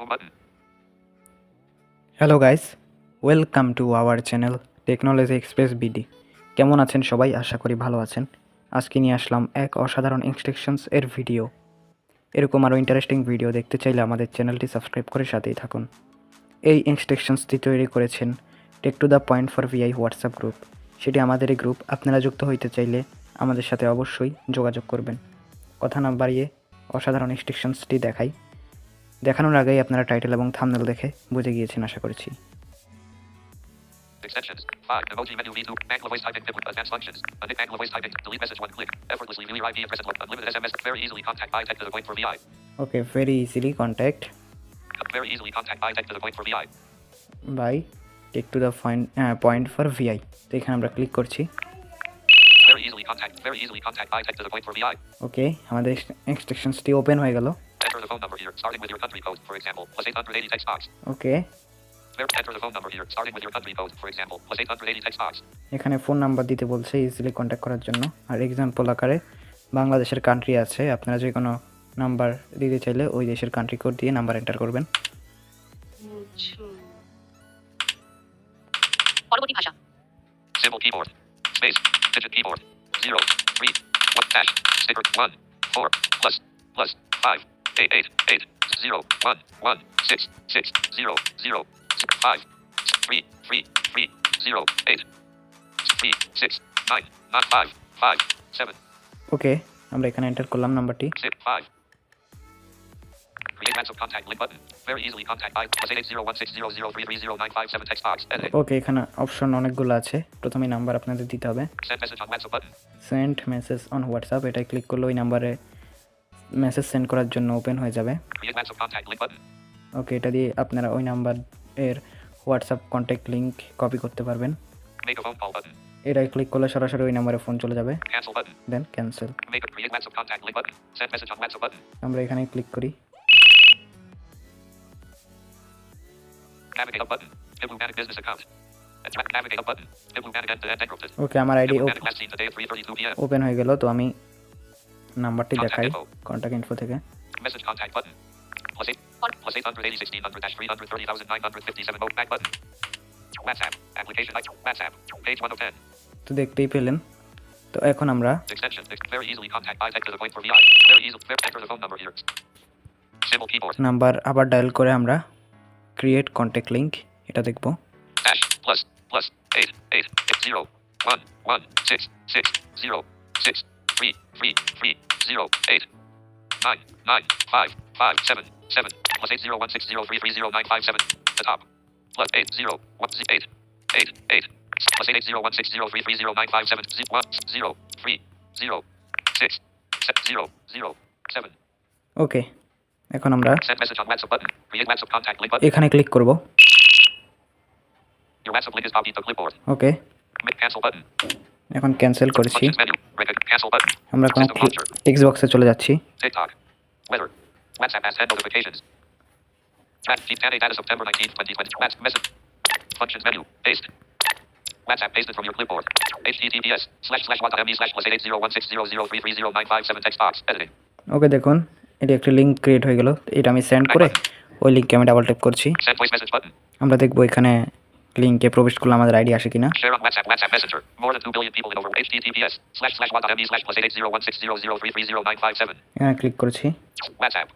Home button. Hello guys, welcome to our channel technology express BD. কেমন আছেন সবাই? আশা করি ভালো আছেন। আজকে নিয়ে আসলাম এক অসাধারণ ইনস্ট্রাকশনস এর ভিডিও। এরকম আরও ইন্টারেস্টিং ভিডিও দেখতে চাইলে আমাদের চ্যানেলটি সাবস্ক্রাইব করে সাথেই থাকুন। এই ইনস্ট্রাকশনসটি তৈরি করেছেন take to the point for VI WhatsApp group. সেটি আমাদেরই গ্রুপ। আপনারা যুক্ত হইতে চাইলে আমাদের সাথে অবশ্যই যোগাযোগ করবেন। কথা না বাড়িয়ে অসাধারণ ইনস্ট্রাকশনসটি দেখানোর আগেই আপনারা টাইটেল এবং থাম্বনেল দেখে বুঝে গিয়েছেন আশা করছি। Extensions. 5. Emoji menu V2. Anglo voice typing. Advanced functions. Anglo voice typing. Delete message 1 click. Effortlessly view your IP address and unlimited SMS. Very easily contact iTech to the point for VI. Okay, very easily contact Very easily contact iTech to the point for VI. by take to the point for VI. তো এখানে আমরা click করছি। Very easily contact iTech to the point for VI. ওকে, আমাদের ইনস্ট্রাকশনসটি open হয়ে গেল। Enter the phone number here, starting with your country code, for example, +880 text box. Okay, Enter the phone number here, starting with your country code, for example, +880 text box. এখানে phone number দিতে বলছে easily contact করার জন্য। আর example আকারে বাংলাদেশের country আছে, আপনারা যে কোনো নাম্বার দিতে চাইলে ওই দেশের কান্ট্রি কোড দিয়ে নাম্বার এন্টার করবেন। পরবর্তী ভাষা Symbol keyboard, space, digit keyboard, 0, 3, 1, dash, sticker, 1, 4, plus, 5, 8, 8, 8, 0, 1, 1, 6, 6, 0, 0, 5, 3, 3, 3, 0, 8, 3, 6, 9, not 5, 5, 7, ওকে, আমরা এখানে এন্টার করলাম নাম্বারটি। 6, 5. Create maps of contact link button. Very easily contact I +88016033095 text box. Edit. ওকে, এখানে অপশন অনেকগুলো আছে। প্রথমে নাম্বার আপনাদের দিতে হবে। Send message on WhatsApp button. Send message on WhatsApp, এটাই ক্লিক করলে ওই নাম্বারে মেসেজ সেন্ড করার জন্য ওপেন হয়ে যাবে। Create maps of contact link button. ওকে, এটা দিয়ে আপনারা ওই নাম্বারের হোয়াটসঅ্যাপ কন্ট্যাক্ট লিঙ্ক কপি করতে পারবেন। Make a phone call button. এটাই ক্লিক করলে সরাসরি ওই নাম্বারে ফোন চলে যাবে। Cancel button. Then cancel. Create maps of contact link button. Send message on WhatsApp button. আমরা এখানে ক্লিক করি। Navigate up button. Diplomatic business account. Navigate up button. Diplomatic end-to-end encrypted. ওকে, আমার ID Diplomatic last seen today at 3:32 p.m. Open হয়ে গেল। তো আমি নাম্বারটি Contact দেখাই info. কন্ট্যাক্ট ইনফো থেকে। Message contact button. +8801600-330,957 vote back button. WhatsApp. Application icon. WhatsApp. Page 1 of 10. তো দেখতেই পেলেন। তো এখন আমরা Extension. Very easily contact iTech to the point for VI. Very easily. Enter the phone number here. Symbol keyboard. Number আবার dial করে আমরা create contact link এটা দেখব। Dash. Plus. 8, 8, 0, 1, 1, 6, 6, 0, 6, 3, 3, 3, 0, 8, 9, 9, 5, 5, 7, 7, +80160330957. The top. +80, 8, 8, 8, +8801603309570, 1, 0, 3, 0, 6, 0, 0, 7. ওকে, এখন আমরা Send message on WhatsApp button. Create WhatsApp contact link button. এখানে click করব। Your WhatsApp link is copied to clipboard. Okay, Cancel button. এখন ক্যান্সেল করছি। Functions menu. Cancel button. আমরা কোনো System launcher. টেক্সট বক্সে চলে যাচ্ছি। TikTok. Weather. WhatsApp has 10 notifications. Chat. Date as of September 19th, 2020. Message. Functions menu. Paste. WhatsApp pasted from your clipboard. https://1.me/+8801600330957 text box. Editing. ওকে, দেখুন এটা একটি link create হয়ে গেল। এটা আমি সেন্ড করে ওই লিঙ্কে আমি ডাবল ট্যাপ করছি। Send voice message button. আমরা দেখবো এখানে লিঙ্কে প্রবেশ করলে আমাদের আইডি আসে কিনা। Share on WhatsApp. WhatsApp Messenger. More than 2 billion people in over. https://1.me/+8801600330957. এখানে ক্লিক করছি। WhatsApp.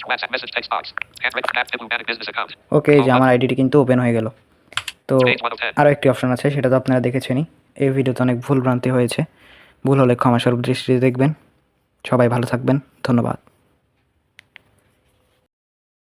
WhatsApp message text box. Handwritten app diplomatic business account. ওকে, এই যে আমার আইডিটি কিন্তু ওপেন হয়ে গেল। তো Page 1 of 10. আরও একটি অপশন আছে, সেটা তো আপনারা দেখেছেনই। এই ভিডিওতে অনেক ভুল ভ্রান্তি হয়েছে, ভুল হলে ক্ষমাস্বরূপ দৃষ্টিতে দেখবেন। সবাই ভালো থাকবেন, ধন্যবাদ।